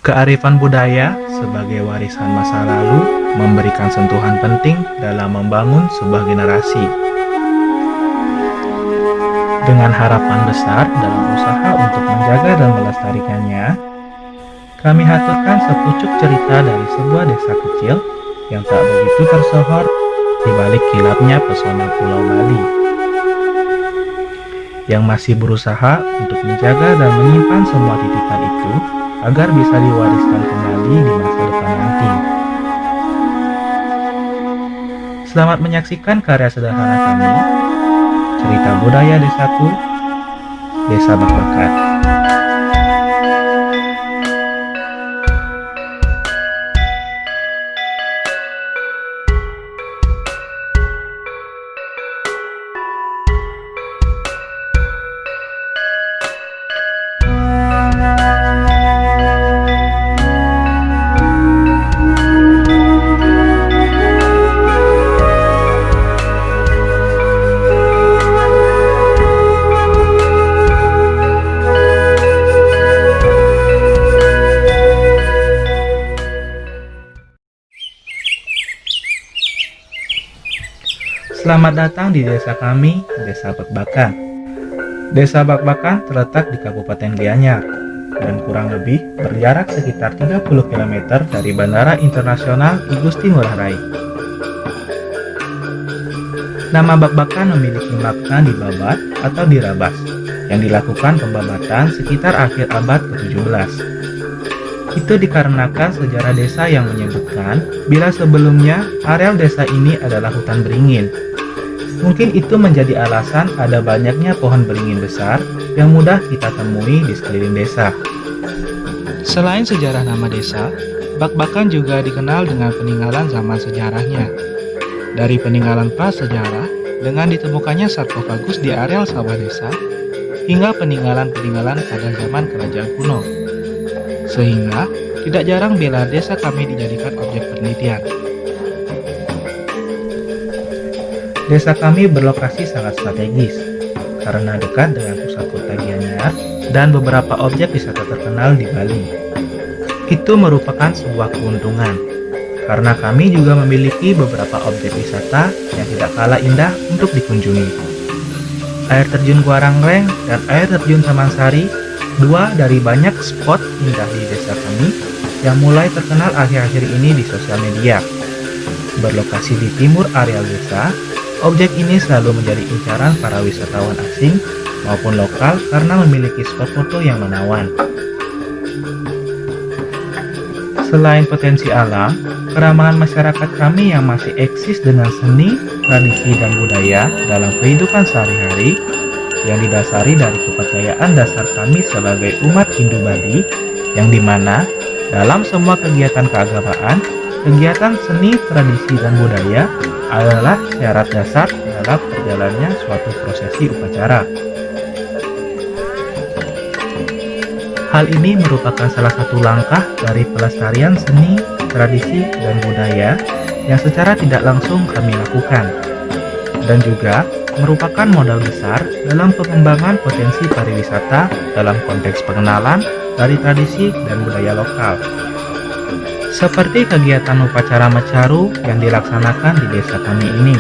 Kearifan budaya sebagai warisan masa lalu memberikan sentuhan penting dalam membangun sebuah generasi. Dengan harapan besar dalam usaha untuk menjaga dan melestarikannya, kami haturkan sepucuk cerita dari sebuah desa kecil yang tak begitu tersohor di balik kilapnya pesona Pulau Bali, yang masih berusaha untuk menjaga dan menyimpan semua titipan itu agar bisa diwariskan kembali di masa depan nanti. Selamat menyaksikan karya sederhana kami, cerita budaya desaku, Desa Bak-Bakan. Selamat datang di desa kami, Desa Bak-Bakan. Desa Bak-Bakan terletak di Kabupaten Gianyar dan kurang lebih berjarak sekitar 30 km dari Bandara Internasional Igusti Ngurah Rai. Nama Bak-Bakan memiliki makna dibabat atau dirabas yang dilakukan pembabatan sekitar akhir abad ke-17. Itu dikarenakan sejarah desa yang menyebutkan bila sebelumnya areal desa ini adalah hutan beringin. Mungkin itu menjadi alasan ada banyaknya pohon beringin besar yang mudah kita temui di sekeliling desa. Selain sejarah nama desa, Bak-Bakan juga dikenal dengan peninggalan zaman sejarahnya. Dari peninggalan prasejarah dengan ditemukannya sarkofagus di areal sawah desa, hingga peninggalan-peninggalan pada zaman kerajaan kuno. Sehingga tidak jarang bila desa kami dijadikan objek penelitian. Desa kami berlokasi sangat strategis karena dekat dengan pusat kota Gianyar dan beberapa objek wisata terkenal di Bali. Itu merupakan sebuah keuntungan karena kami juga memiliki beberapa objek wisata yang tidak kalah indah untuk dikunjungi. Air terjun Guarangreng dan air terjun Tamansari, dua dari banyak spot indah di desa kami yang mulai terkenal akhir-akhir ini di sosial media. Berlokasi di timur areal desa, objek ini selalu menjadi incaran para wisatawan asing maupun lokal karena memiliki spot foto yang menawan. Selain potensi alam, keramahan masyarakat kami yang masih eksis dengan seni, tradisi, dan budaya dalam kehidupan sehari-hari yang didasari dari kepercayaan dasar kami sebagai umat Hindu Bali, yang dimana dalam semua kegiatan keagamaan, kegiatan seni, tradisi, dan budaya adalah syarat dasar dalam perjalannya suatu prosesi upacara. Hal ini merupakan salah satu langkah dari pelestarian seni, tradisi, dan budaya yang secara tidak langsung kami lakukan, dan juga merupakan modal besar dalam pengembangan potensi pariwisata dalam konteks pengenalan dari tradisi dan budaya lokal. Seperti kegiatan upacara Mecaru yang dilaksanakan di desa kami ini.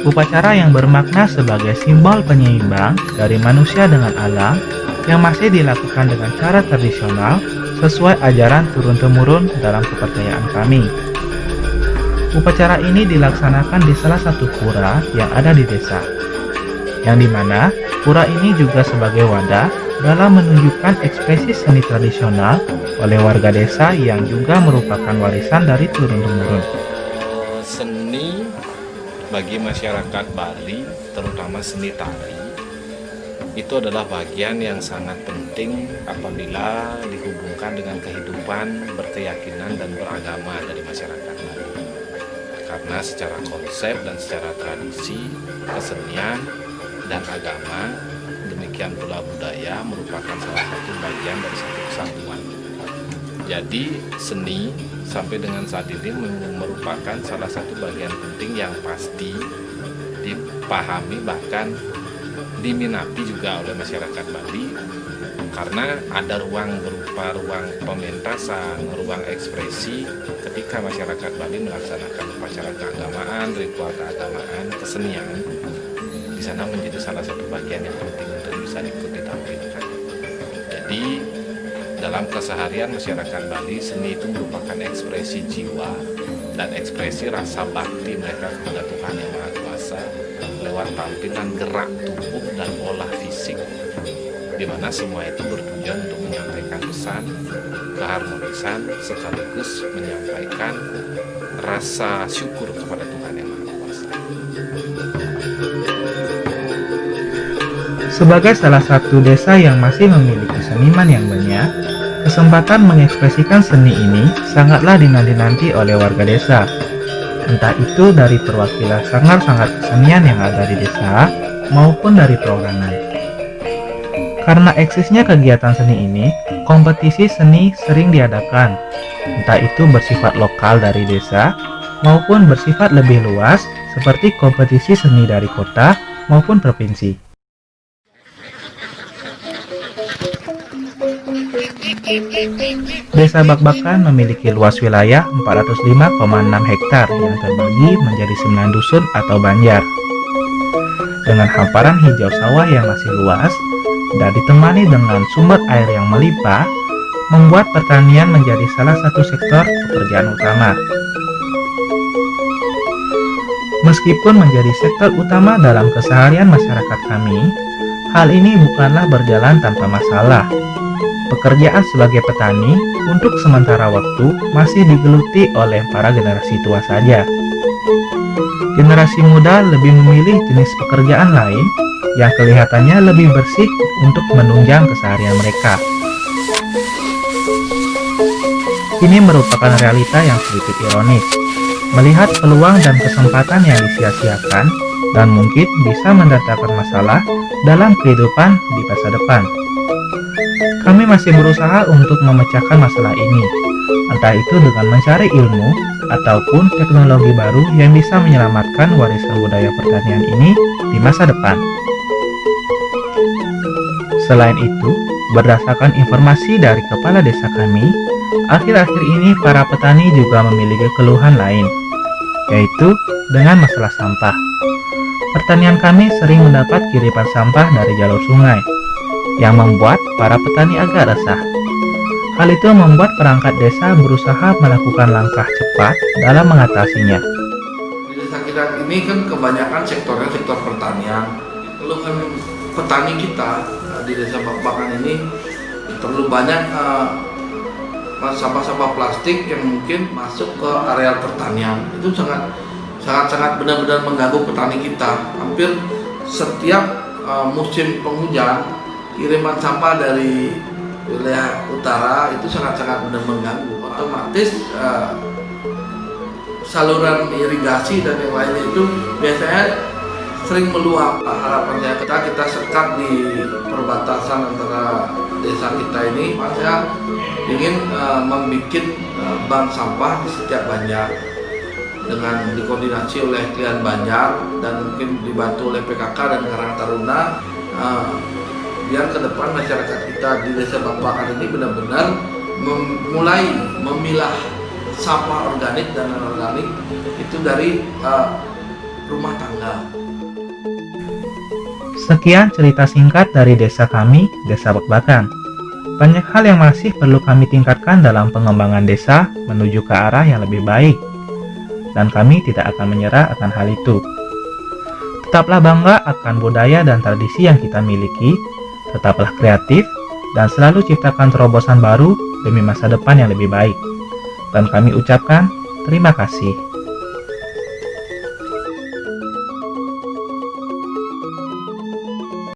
Upacara yang bermakna sebagai simbol penyeimbang dari manusia dengan alam yang masih dilakukan dengan cara tradisional sesuai ajaran turun-temurun dalam kepercayaan kami. Upacara ini dilaksanakan di salah satu pura yang ada di desa, yang dimana pura ini juga sebagai wadah dalam menunjukkan ekspresi seni tradisional oleh warga desa yang juga merupakan warisan dari turun-temurun. Seni bagi masyarakat Bali, terutama seni tari, itu adalah bagian yang sangat penting apabila dihubungkan dengan kehidupan berkeyakinan dan beragama dari masyarakat Bali. Karena secara konsep dan secara tradisi, kesenian dan agama, demikian pula budaya merupakan salah satu bagian dari satu kesatuan. Jadi seni sampai dengan saat ini merupakan salah satu bagian penting yang pasti dipahami bahkan diminati juga oleh masyarakat Bali karena ada ruang berupa ruang pementasan, ruang ekspresi ketika masyarakat Bali melaksanakan upacara keagamaan, ritual keagamaan, kesenian. Di sana menjadi salah satu bagian yang penting untuk bisa ikut ditampilkan. Jadi dalam keseharian masyarakat Bali, seni itu merupakan ekspresi jiwa dan ekspresi rasa bakti mereka kepada Tuhan Yang Maha Kuasa lewat tampilan gerak tubuh dan olah fisik, di mana semua itu bertujuan untuk menyampaikan pesan, keharmonisan, sekaligus menyampaikan rasa syukur kepada Tuhan Yang Maha Kuasa. Sebagai salah satu desa yang masih memiliki seniman yang banyak, kesempatan mengekspresikan seni ini sangatlah dinanti-nanti oleh warga desa. Entah itu dari perwakilan sanggar-sanggar kesenian yang ada di desa maupun dari perorangan. Karena eksisnya kegiatan seni ini, kompetisi seni sering diadakan, entah itu bersifat lokal dari desa maupun bersifat lebih luas seperti kompetisi seni dari kota maupun provinsi. Desa Bakbakan memiliki luas wilayah 405,6 hektar yang terbagi menjadi 9 dusun atau banjar. Dengan hamparan hijau sawah yang masih luas dan ditemani dengan sumber air yang melimpah, membuat pertanian menjadi salah satu sektor pekerjaan utama. Meskipun menjadi sektor utama dalam keseharian masyarakat kami, hal ini bukanlah berjalan tanpa masalah. Pekerjaan sebagai petani untuk sementara waktu masih digeluti oleh para generasi tua saja. Generasi muda lebih memilih jenis pekerjaan lain yang kelihatannya lebih bersih untuk menunjang keseharian mereka. Ini merupakan realita yang sedikit ironis, melihat peluang dan kesempatan yang disia-siakan dan mungkin bisa mendatangkan masalah dalam kehidupan di masa depan. Kami masih berusaha untuk memecahkan masalah ini, entah itu dengan mencari ilmu ataupun teknologi baru yang bisa menyelamatkan warisan budaya pertanian ini di masa depan. Selain itu, berdasarkan informasi dari kepala desa kami, akhir-akhir ini para petani juga memiliki keluhan lain, yaitu dengan masalah sampah. Pertanian kami sering mendapat kiriman sampah dari jalur sungai, yang membuat para petani agak resah. Hal itu membuat perangkat desa berusaha melakukan langkah cepat dalam mengatasinya. Di desa kita ini kan kebanyakan sektornya sektor pertanian. Keluhan petani kita di desa Bakbakan ini terlalu banyak sampah-sampah plastik yang mungkin masuk ke area pertanian. Itu sangat benar-benar mengganggu petani kita. Hampir setiap musim penghujan, kiriman sampah dari wilayah utara itu sangat benar mengganggu. Otomatis saluran irigasi dan yang lainnya itu biasanya sering meluap. Harapannya kita sekat di perbatasan antara desa kita ini. Saya ingin membuat bank sampah di setiap banjar dengan dikoordinasi oleh Klien Banjar dan mungkin dibantu oleh PKK dan Karang Taruna, biar ke depan masyarakat kita di desa Bakbakan ini benar-benar mulai memilah sampah organik dan non-organik itu dari rumah tangga. Sekian cerita singkat dari desa kami, Desa Bakbakan. Banyak hal yang masih perlu kami tingkatkan dalam pengembangan desa menuju ke arah yang lebih baik, dan kami tidak akan menyerah akan hal itu. Tetaplah bangga akan budaya dan tradisi yang kita miliki, tetaplah kreatif, dan selalu ciptakan terobosan baru demi masa depan yang lebih baik. Dan kami ucapkan terima kasih.